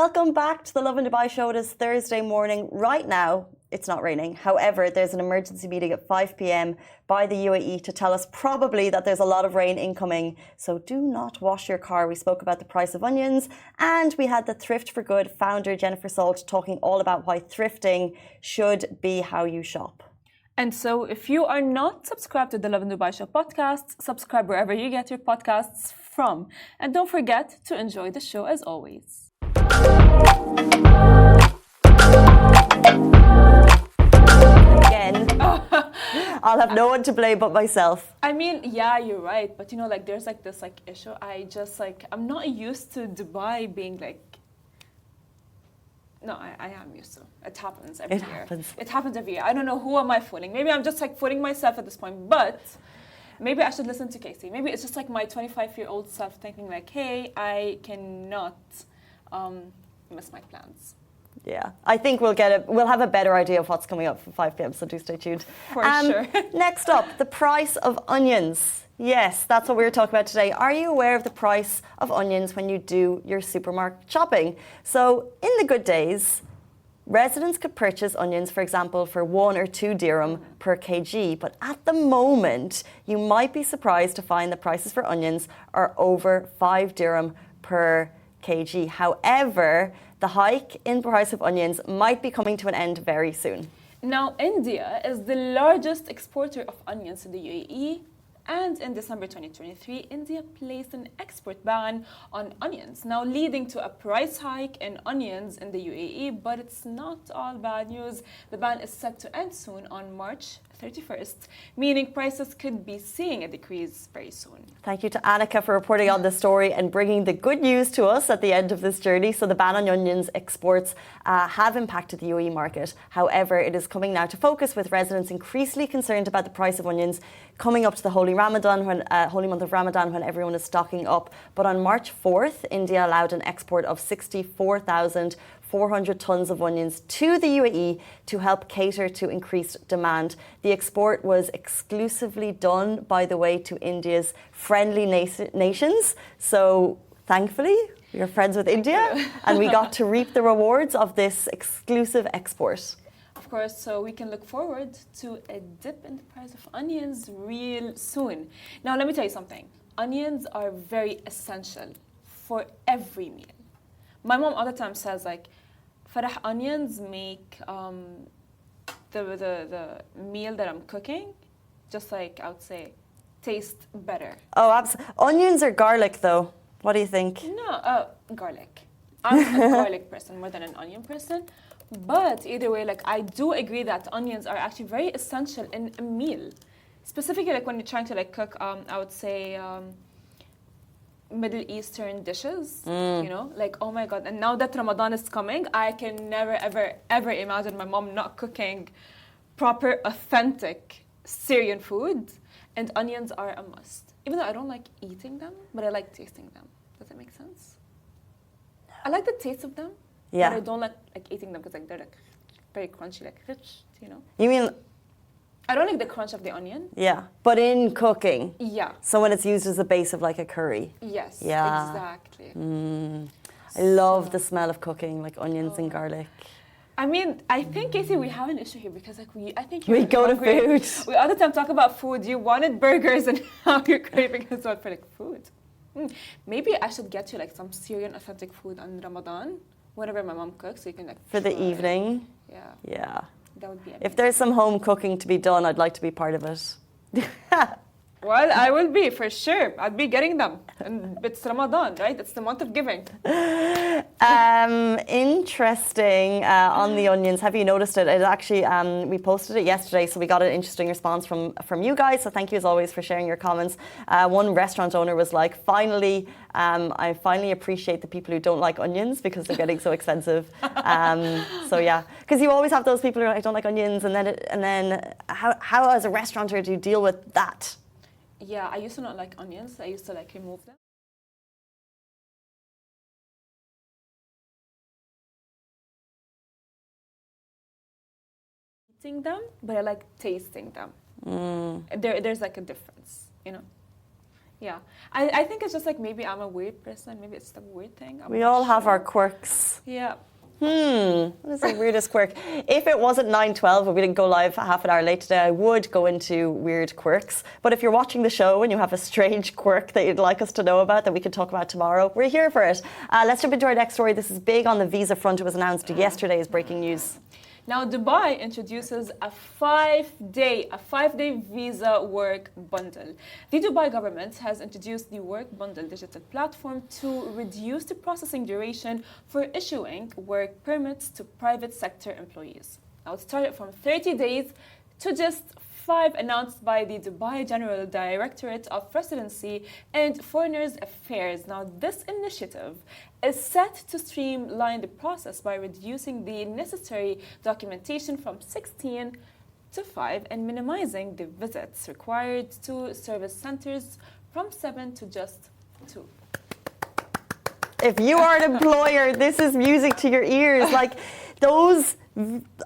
Welcome back to the Lovin Dubai show. It is Thursday morning. Right now, it's not raining. However, there's an emergency meeting at 5 p.m. by the UAE to tell us probably that there's a lot of rain incoming. So do not wash your car. We spoke about the price of onions, and we had the Thrift for Good founder, Jennifer Sault, talking all about why thrifting should be how you shop. And so if you are not subscribed to the Lovin Dubai Show podcast, subscribe wherever you get your podcasts from. And don't forget to enjoy the show as always. Again, I'll have no one to blame but myself. I mean, yeah, you're right. But you know, like there's like this like issue. I'm not used to Dubai being like, no, I am used to. It happens every year. It happens every year. I don't know who am I fooling. Maybe I'm just like fooling myself at this point. But maybe I should listen to Casey. Maybe it's just like my 25-year-old self thinking like, hey, I cannot miss my plans. Yeah, I think we'll have a better idea of what's coming up from 5 p.m. So do stay tuned. For sure. Next up, the price of onions. Yes, that's what we're talking about today. Are you aware of the price of onions when you do your supermarket shopping? So in the good days, residents could purchase onions, for example, for 1 or 2 dirham per kg. But at the moment, you might be surprised to find the prices for onions are over 5 dirham per kg. However, the hike in price of onions might be coming to an end very soon. Now, India is the largest exporter of onions to the UAE. And in December 2023, India placed an export ban on onions, now leading to a price hike in onions in the UAE. But it's not all bad news. The ban is set to end soon on March 31st, meaning prices could be seeing a decrease very soon. Thank you to Annika for reporting on this story and bringing the good news to us at the end of this journey. So the ban on onions exports have impacted the UAE market. However, it is coming now to focus, with residents increasingly concerned about the price of onions coming up to the holy holy month of Ramadan, when everyone is stocking up. But on March 4th, India allowed an export of 64,400 tons of onions to the UAE to help cater to increased demand. The export was exclusively done, by the way, to India's friendly nations. So thankfully, we are friends with India, and we got to reap the rewards of this exclusive export. Of course, so we can look forward to a dip in the price of onions real soon. Now, let me tell you something. Onions are very essential for every meal. My mom all the time says, like, Farah, onions make the meal that I'm cooking, just like I would say, taste better. Oh, absolutely. Onions or garlic, though? What do you think? No, garlic. I'm a garlic person more than an onion person. But either way, like I do agree that onions are actually very essential in a meal. Specifically, like when you're trying to like cook, I would say Middle Eastern dishes, you know, like, oh my God. And now that Ramadan is coming, I can never, ever, ever imagine my mom not cooking proper, authentic Syrian food. And onions are a must. Even though I don't like eating them, but I like tasting them. Does that make sense? I like the taste of them. Yeah. But I don't like eating them because like they're like very crunchy, like rich, you know. You mean? I don't like the crunch of the onion. Yeah, but in cooking. Yeah. So when it's used as a base of like a curry. Yes. Yeah. Exactly. I love the smell of cooking, like onions and garlic. I mean, I think, Casey, we have an issue here because like I think we go hungry. to food. We all the time talk about food. You wanted burgers and now you're craving as well for like food. Maybe I should get you like some Syrian authentic food on Ramadan. Whatever my mom cooks, so you can like for the evening. Yeah. Yeah. That would be amazing. If there's some home cooking to be done, I'd like to be part of it. Well, I will be, for sure. I'd be getting them. And it's Ramadan, right? It's the month of giving. Interesting on the onions. Have you noticed it? It actually, we posted it yesterday, so we got an interesting response from you guys. So thank you as always for sharing your comments. One restaurant owner was like, finally, I finally appreciate the people who don't like onions because they're getting so expensive. So yeah, because you always have those people who are like, I don't like onions. And then how as a restaurateur do you deal with that? Yeah, I used to not like onions. I used to like remove them. Eating them, but I like tasting them. There's like a difference, you know. Yeah. I think it's just like maybe I'm a weird person. Maybe it's the weird thing. We all have our quirks. Yeah. What is the weirdest quirk? If it wasn't 9:12 and we didn't go live half an hour late today, I would go into weird quirks. But if you're watching the show and you have a strange quirk that you'd like us to know about that we can talk about tomorrow, we're here for it. Let's jump into our next story. This is big on the visa front. It was announced yesterday as breaking news. Now, Dubai introduces a five-day visa work bundle. The Dubai government has introduced the Work Bundle digital platform to reduce the processing duration for issuing work permits to private sector employees. Now, it started from 30 days to just 5, announced by the Dubai General Directorate of Residency and Foreigners Affairs. Now, this initiative is set to streamline the process by reducing the necessary documentation from 16 to 5 and minimizing the visits required to service centers from 7 to just 2. If you are an employer, this is music to your ears. Like those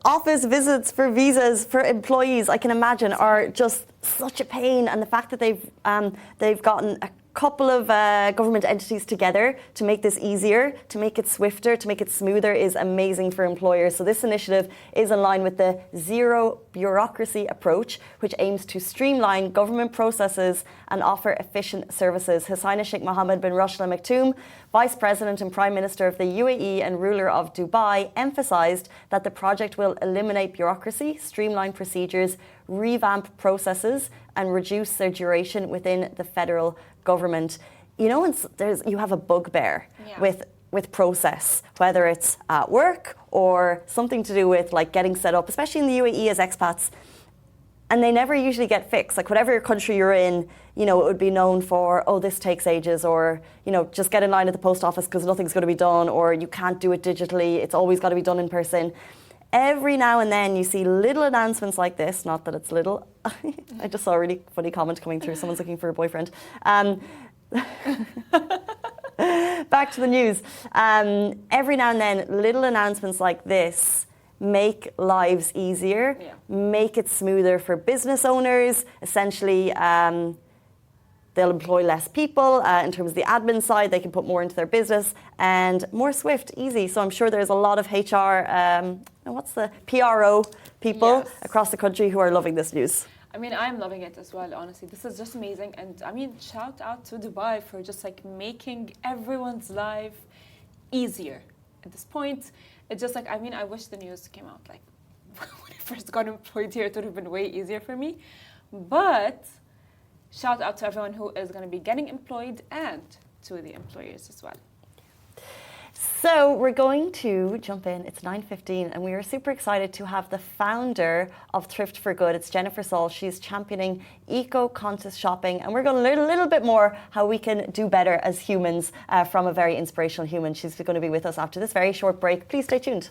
office visits for visas for employees, I can imagine, are just such a pain. And the fact that they've gotten a couple of government entities together to make this easier, to make it swifter, to make it smoother is amazing for employers. So this initiative is in line with the zero bureaucracy approach, which aims to streamline government processes and offer efficient services. His Highness Sheikh Mohammed bin Rashid Al Maktoum, Vice President and Prime Minister of the UAE and ruler of Dubai, emphasised that the project will eliminate bureaucracy, streamline procedures, revamp processes and reduce their duration within the federal government. You know, you have a bugbear with process, whether it's at work or something to do with like getting set up, especially in the UAE as expats, and they never usually get fixed. Like whatever country you're in, you know, it would be known for, oh, this takes ages, or, you know, just get in line at the post office because nothing's going to be done, or you can't do it digitally, it's always got to be done in person. Every now and then you see little announcements like this, not that it's little. I just saw a really funny comment coming through. Someone's looking for a boyfriend. Back to the news. Every now and then, little announcements like this make lives easier, make it smoother for business owners. Essentially, they'll employ less people in terms of the admin side. They can put more into their business and more swift, easy. So I'm sure there's a lot of HR, what's the PRO people across the country who are loving this news. I mean, I'm loving it as well, honestly. This is just amazing. And I mean, shout out to Dubai for just like making everyone's life easier. At this point, it's just like, I mean, I wish the news came out like when I first got employed here, it would have been way easier for me. But shout out to everyone who is going to be getting employed and to the employers as well. So we're going to jump in. It's 9:15 and we are super excited to have the founder of Thrift for Good. It's Jennifer Sault. She's championing eco-conscious shopping, and we're going to learn a little bit more how we can do better as humans from a very inspirational human. She's going to be with us after this very short break. Please stay tuned.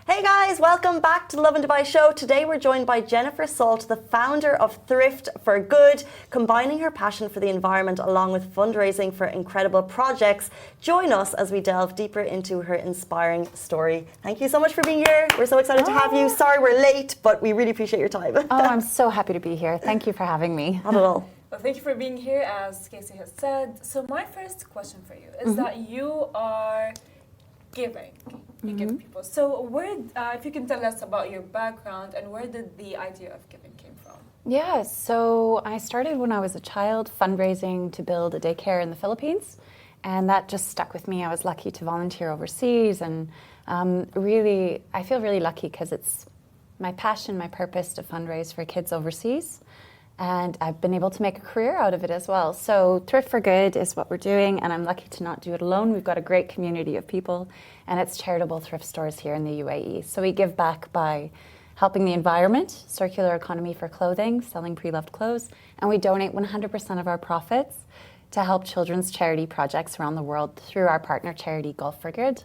Hey guys, welcome back to the Lovin Dubai show. Today we're joined by Jennifer Sault, the founder of Thrift for Good, combining her passion for the environment along with fundraising for incredible projects. Join us as we delve deeper into her inspiring story. Thank you so much for being here. We're so excited to have you. Sorry we're late, but we really appreciate your time. I'm so happy to be here. Thank you for having me. Not at all. Well, thank you for being here, as Casey has said. So my first question for you is that you are giving. You give people. So where, if you can tell us about your background and where did the idea of giving came from? Yeah, so I started when I was a child fundraising to build a daycare in the Philippines, and that just stuck with me. I was lucky to volunteer overseas, and really, I feel really lucky because it's my passion, my purpose to fundraise for kids overseas. And I've been able to make a career out of it as well. So Thrift for Good is what we're doing, and I'm lucky to not do it alone. We've got a great community of people, and it's charitable thrift stores here in the UAE. So we give back by helping the environment, circular economy for clothing, selling pre-loved clothes, and we donate 100% of our profits to help children's charity projects around the world through our partner charity, Gulf for Good.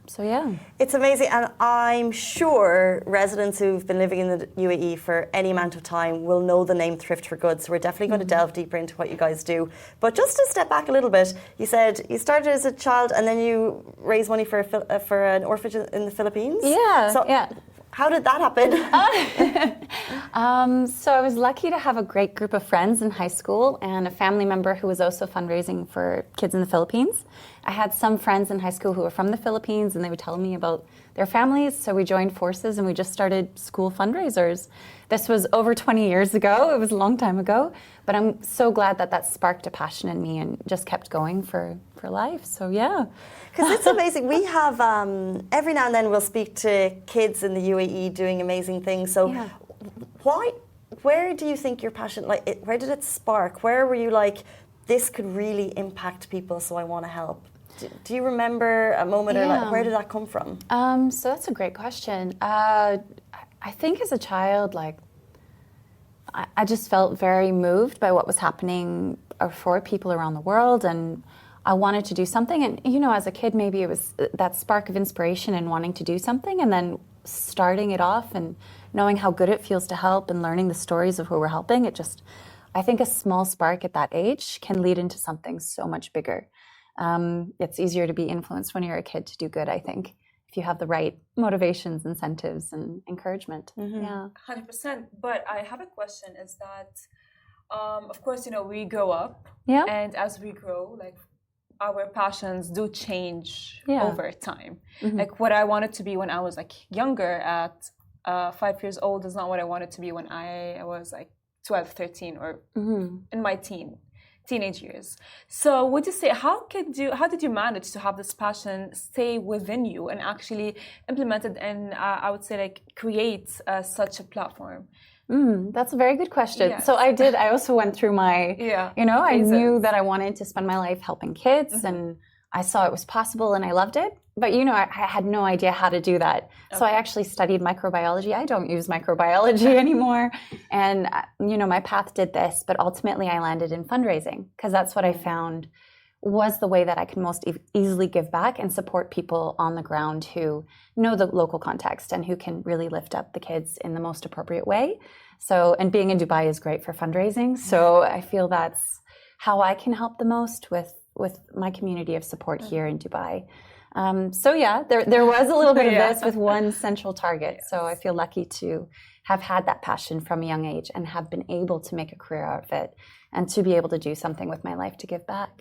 So yeah. It's amazing, and I'm sure residents who've been living in the UAE for any amount of time will know the name Thrift for Good, so we're definitely going to delve deeper into what you guys do. But just to step back a little bit, you said you started as a child and then you raised money for an orphanage in the Philippines? Yeah, so yeah. How did that happen? So I was lucky to have a great group of friends in high school and a family member who was also fundraising for kids in the Philippines. I had some friends in high school who were from the Philippines and they would tell me about their families. So we joined forces and we just started school fundraisers. This was over 20 years ago. It was a long time ago. But I'm so glad that that sparked a passion in me and just kept going for life. So yeah. Because it's amazing. We have, every now and then we'll speak to kids in the UAE doing amazing things. So Yeah. where do you think your passion, where did it spark? Where were you like, this could really impact people, so I want to help? Do you remember a moment or where did that come from? So that's a great question. I think as a child, I just felt very moved by what was happening for people around the world, and I wanted to do something. And, as a kid, maybe it was that spark of inspiration and wanting to do something, and then starting it off and knowing how good it feels to help and learning the stories of who we're helping. I think a small spark at that age can lead into something so much bigger. It's easier to be influenced when you're a kid to do good, I think, if you have the right motivations, incentives, and encouragement. Mm-hmm. Yeah. 100%. But I have a question is that, of course, we grow up. Yeah. And as we grow, our passions do change over time. Mm-hmm. What I wanted to be when I was younger at 5 years old is not what I wanted to be when I was 12, 13 or in my teenage years. So would you say, how did you manage to have this passion stay within you and actually implement it and I would say create such a platform? That's a very good question. Yes. So I also went through my, I knew that I wanted to spend my life helping kids and I saw it was possible and I loved it. But, I had no idea how to do that. Okay. So I actually studied microbiology. I don't use microbiology anymore. And, my path did this, but ultimately I landed in fundraising because that's what I found was the way that I can most easily give back and support people on the ground who know the local context and who can really lift up the kids in the most appropriate way. So, and being in Dubai is great for fundraising. So I feel that's how I can help the most with my community of support here in Dubai. There was a little bit of this with one central target. Yes. So I feel lucky to have had that passion from a young age and have been able to make a career out of it and to be able to do something with my life to give back.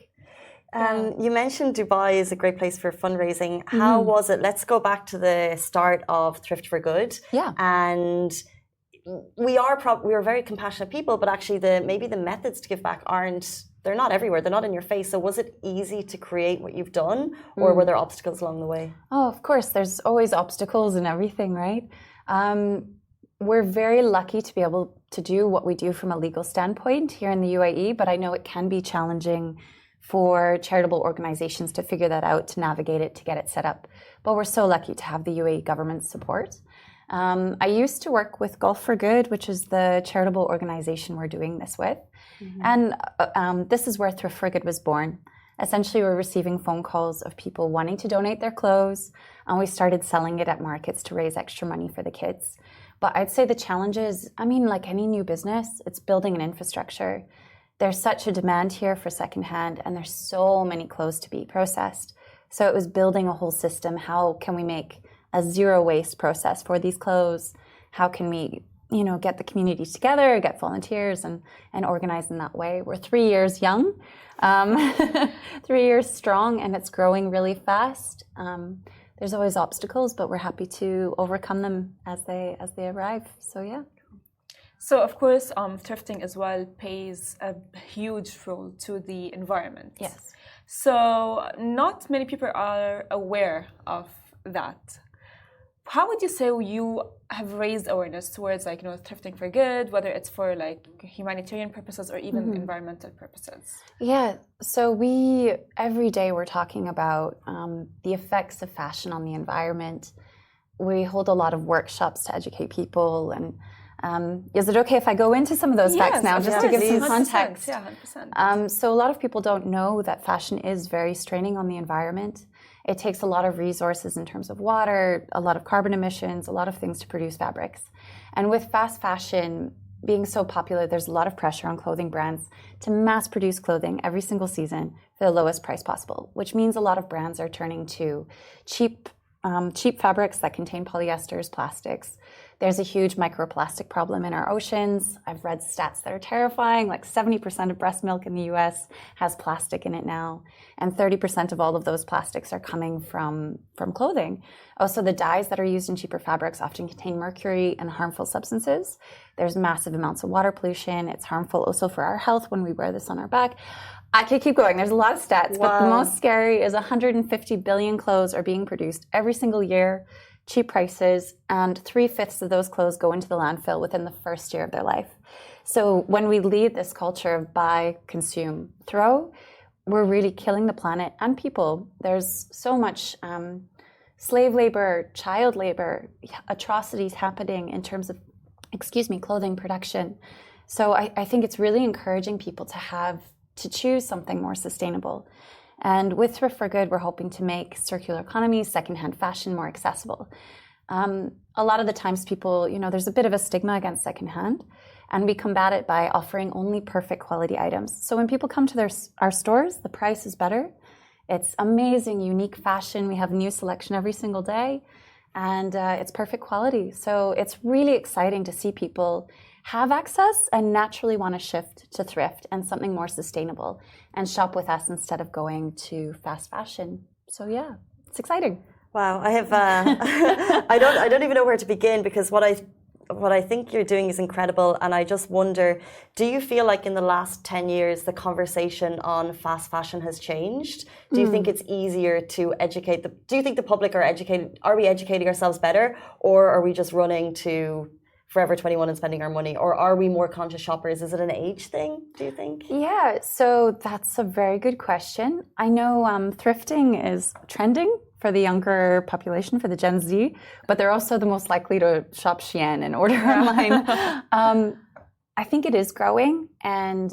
You mentioned Dubai is a great place for fundraising. How was it? Let's go back to the start of Thrift for Good. Yeah. And we are very compassionate people, but actually maybe the methods to give back they're not everywhere. They're not in your face. So was it easy to create what you've done or were there obstacles along the way? Oh, of course. There's always obstacles in everything, right? We're very lucky to be able to do what we do from a legal standpoint here in the UAE, but I know it can be challenging for charitable organizations to figure that out, to navigate it, to get it set up. But we're so lucky to have the UAE government's support. I used to work with Golf for Good, which is the charitable organization we're doing this with. And this is where Thrift for Good was born. Essentially, we're receiving phone calls of people wanting to donate their clothes, and we started selling it at markets to raise extra money for the kids. But I'd say the challenge is, like any new business, it's building an infrastructure. There's such a demand here for secondhand, and there's so many clothes to be processed. So it was building a whole system. How can we make a zero waste process for these clothes? How can we, get the community together, get volunteers and organize in that way? We're 3 years young, 3 years strong, and it's growing really fast. There's always obstacles, but we're happy to overcome them as they arrive. So yeah. So of course, thrifting as well plays a huge role to the environment. Yes. So not many people are aware of that. How would you say you have raised awareness towards thrifting for good, whether it's for humanitarian purposes or even environmental purposes? Yeah, so every day we're talking about the effects of fashion on the environment. We hold a lot of workshops to educate people, and Is it okay if I go into some of those facts now, just to give some 100%, context? Yeah, 100%. So a lot of people don't know that fashion is very straining on the environment. It takes a lot of resources in terms of water, a lot of carbon emissions, a lot of things to produce fabrics. And with fast fashion being so popular, there's a lot of pressure on clothing brands to mass produce clothing every single season for the lowest price possible, which means a lot of brands are turning to cheap fabrics that contain polyesters, plastics. There's a huge microplastic problem in our oceans. I've read stats that are terrifying, like 70% of breast milk in the US has plastic in it now, and 30% of all of those plastics are coming from clothing. Also, the dyes that are used in cheaper fabrics often contain mercury and harmful substances. There's massive amounts of water pollution. It's harmful also for our health when we wear this on our back. I could keep going. There's a lot of stats, but the most scary is 150 billion clothes are being produced every single year, cheap prices, and 3/5 of those clothes go into the landfill within the first year of their life. So when we lead this culture of buy, consume, throw, we're really killing the planet and people. There's so much slave labor, child labor, atrocities happening in terms of, clothing production. So I think it's really encouraging people to choose something more sustainable. And with Thrift for Good, we're hoping to make circular economy, secondhand fashion more accessible. A lot of the times people, there's a bit of a stigma against secondhand, and we combat it by offering only perfect quality items. So when people come to our stores, the price is better. It's amazing, unique fashion. We have new selection every single day, and it's perfect quality. So it's really exciting to see people have access and naturally want to shift to thrift and something more sustainable and shop with us instead of going to fast fashion. So yeah, it's exciting. Wow, I have I don't even know where to begin, because what I think you're doing is incredible, and I just wonder, do you feel like in the last 10 years the conversation on fast fashion has changed? Do you think it's easier to educate do you think the public are we educating ourselves better, or are we just running to Forever 21 and spending our money, or are we more conscious shoppers? Is it an age thing, do you think? Yeah, so that's a very good question. I know thrifting is trending for the younger population, for the Gen Z, but they're also the most likely to shop Shein and order online. I think it is growing, and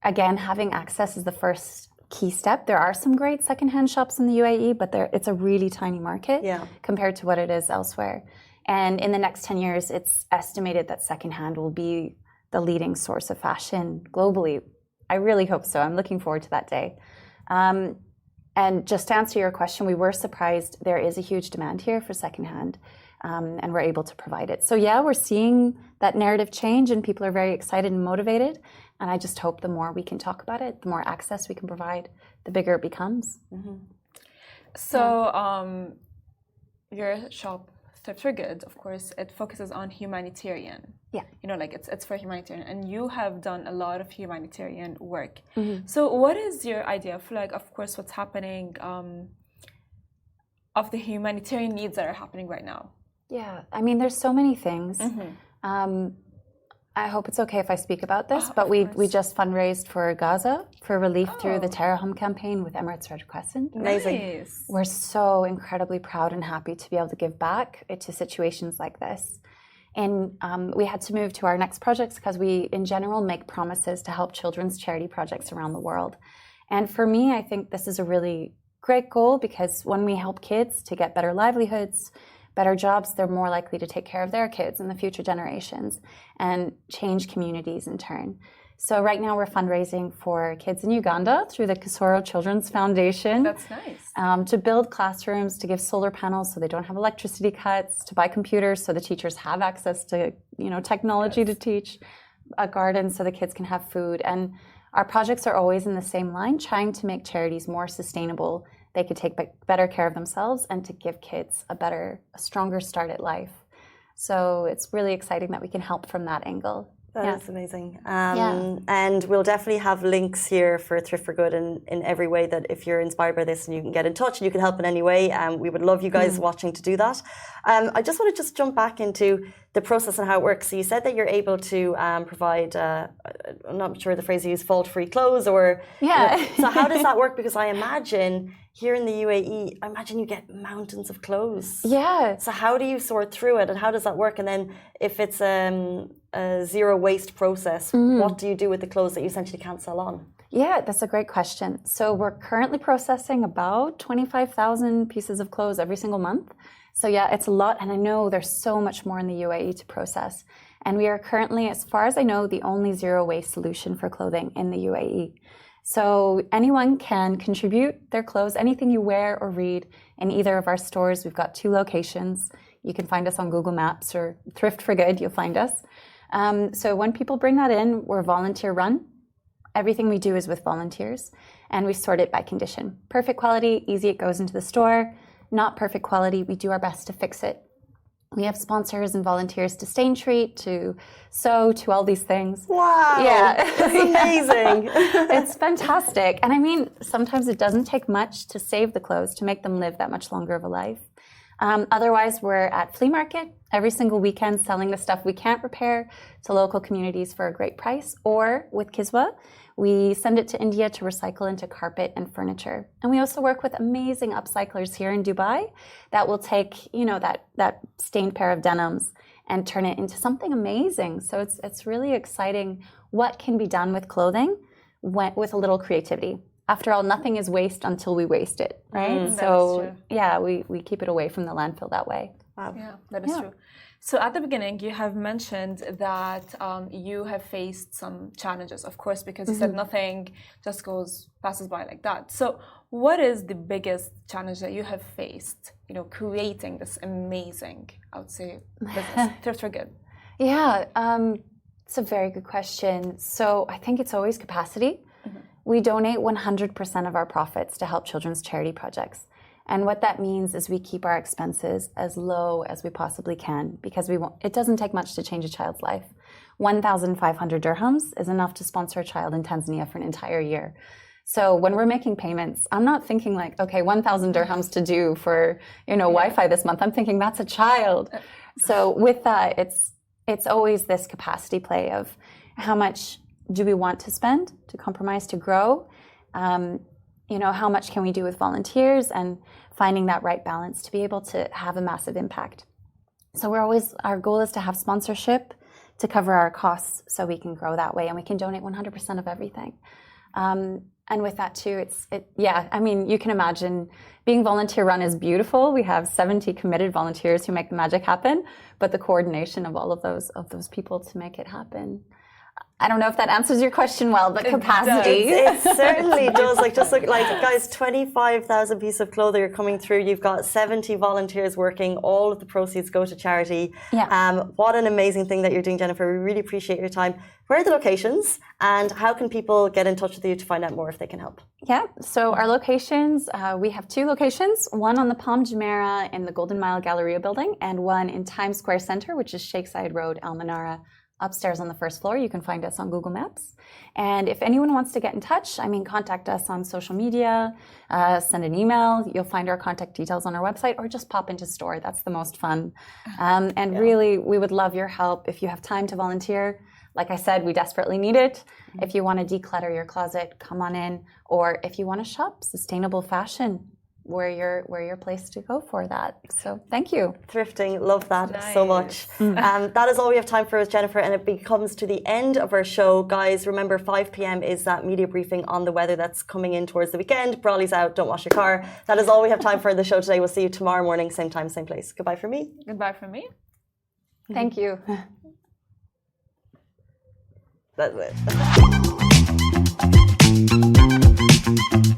again, having access is the first key step. There are some great secondhand shops in the UAE, but it's a really tiny market compared to what it is elsewhere. And in the next 10 years, it's estimated that secondhand will be the leading source of fashion globally. I really hope so. I'm looking forward to that day. And just to answer your question, we were surprised. There is a huge demand here for secondhand, and we're able to provide it. So yeah, we're seeing that narrative change, and people are very excited and motivated. And I just hope the more we can talk about it, the more access we can provide, the bigger it becomes. Mm-hmm. So your shop, Thrift for Good, of course, it focuses on humanitarian. Yeah. It's for humanitarian, and you have done a lot of humanitarian work. Mm-hmm. So what is your idea of of course, what's happening of the humanitarian needs that are happening right now? Yeah, I mean, there's so many things. Mm-hmm. I hope it's okay if I speak about this, but we just fundraised for Gaza for relief through the Terahum campaign with Emirates Red Crescent. Amazing. Nice. We're so incredibly proud and happy to be able to give back to situations like this. And we had to move to our next projects because we, in general, make promises to help children's charity projects around the world. And for me, I think this is a really great goal, because when we help kids to get better livelihoods, better jobs, they're more likely to take care of their kids and the future generations and change communities in turn. So right now we're fundraising for kids in Uganda through the Kisoro Children's Foundation. That's nice. To build classrooms, to give solar panels so they don't have electricity cuts, to buy computers so the teachers have access to technology to teach, a garden so the kids can have food. And our projects are always in the same line, trying to make charities more sustainable. They could take better care of themselves and to give kids a stronger start at life. So it's really exciting that we can help from that angle. That is amazing. And we'll definitely have links here for Thrift for Good in every way, that if you're inspired by this and you can get in touch and you can help in any way, we would love you guys watching to do that. I just want to jump back into the process and how it works. So you said that you're able to provide, I'm not sure the phrase you use, fault-free clothes, or so how does that work? Because I imagine here in the UAE, I imagine you get mountains of clothes. Yeah. So how do you sort through it, and how does that work? And then if it's a zero waste process, what do you do with the clothes that you essentially can't sell on? Yeah, that's a great question. So we're currently processing about 25,000 pieces of clothes every single month. So yeah, it's a lot. And I know there's so much more in the UAE to process. And we are currently, as far as I know, the only zero waste solution for clothing in the UAE. So anyone can contribute their clothes, anything you wear or read in either of our stores. We've got 2 locations. You can find us on Google Maps or Thrift for Good, you'll find us. So when people bring that in, we're volunteer run. Everything we do is with volunteers, and we sort it by condition. Perfect quality, easy, it goes into the store. Not perfect quality, we do our best to fix it. We have sponsors and volunteers to stain treat, to sew, to all these things. Wow. Yeah. That's amazing. It's fantastic. And I mean, sometimes it doesn't take much to save the clothes, to make them live that much longer of a life. Otherwise, we're at flea market every single weekend selling the stuff we can't repair to local communities for a great price. Or with Kiswa, we send it to India to recycle into carpet and furniture. And we also work with amazing upcyclers here in Dubai that will take, that stained pair of denims and turn it into something amazing. So it's really exciting what can be done with clothing with a little creativity. After all, nothing is waste until we waste it, right? So yeah, we keep it away from the landfill that way. Wow. Yeah, that is true. So at the beginning, you have mentioned that you have faced some challenges, of course, because you said nothing just passes by like that. So what is the biggest challenge that you have faced, creating this amazing, I would say, business, Thrift for Good? Yeah, it's a very good question. So I think it's always capacity. We donate 100% of our profits to help children's charity projects. And what that means is we keep our expenses as low as we possibly can, because it doesn't take much to change a child's life. 1,500 dirhams is enough to sponsor a child in Tanzania for an entire year. So when we're making payments, I'm not thinking like, okay, 1,000 dirhams to do for, Wi-Fi this month. I'm thinking that's a child. So with that, it's always this capacity play of how much do we want to spend to compromise to grow? How much can we do with volunteers, and finding that right balance to be able to have a massive impact. So our goal is to have sponsorship to cover our costs so we can grow that way, and we can donate 100% of everything. And with that too, you can imagine being volunteer run is beautiful. We have 70 committed volunteers who make the magic happen, but the coordination of all of those people to make it happen. I don't know if that answers your question well, but capacity. It certainly does. Guys, 25,000 pieces of clothing are coming through. You've got 70 volunteers working. All of the proceeds go to charity. Yeah. What an amazing thing that you're doing, Jennifer. We really appreciate your time. Where are the locations, and how can people get in touch with you to find out more if they can help? Yeah, so our locations, we have 2 locations, one on the Palm Jumeirah in the Golden Mile Galleria building, and one in Times Square Center, which is Sheikh Zayed Road, Al Manara. Upstairs on the first floor. You can find us on Google Maps. And if anyone wants to get in touch, contact us on social media, send an email. You'll find our contact details on our website, or just pop into store. That's the most fun. Really, we would love your help. If you have time to volunteer, like I said, we desperately need it. If you want to declutter your closet, come on in. Or if you want to shop sustainable fashion, we're your place to go for that. So thank you. Thrifting, love that so much. That is all we have time for with Jennifer, and it comes to the end of our show. Guys, remember 5 p.m. is that media briefing on the weather that's coming in towards the weekend. Brawley's out, don't wash your car. That is all we have time for the show today. We'll see you tomorrow morning, same time, same place. Goodbye from me. Goodbye from me. Thank you. That's it.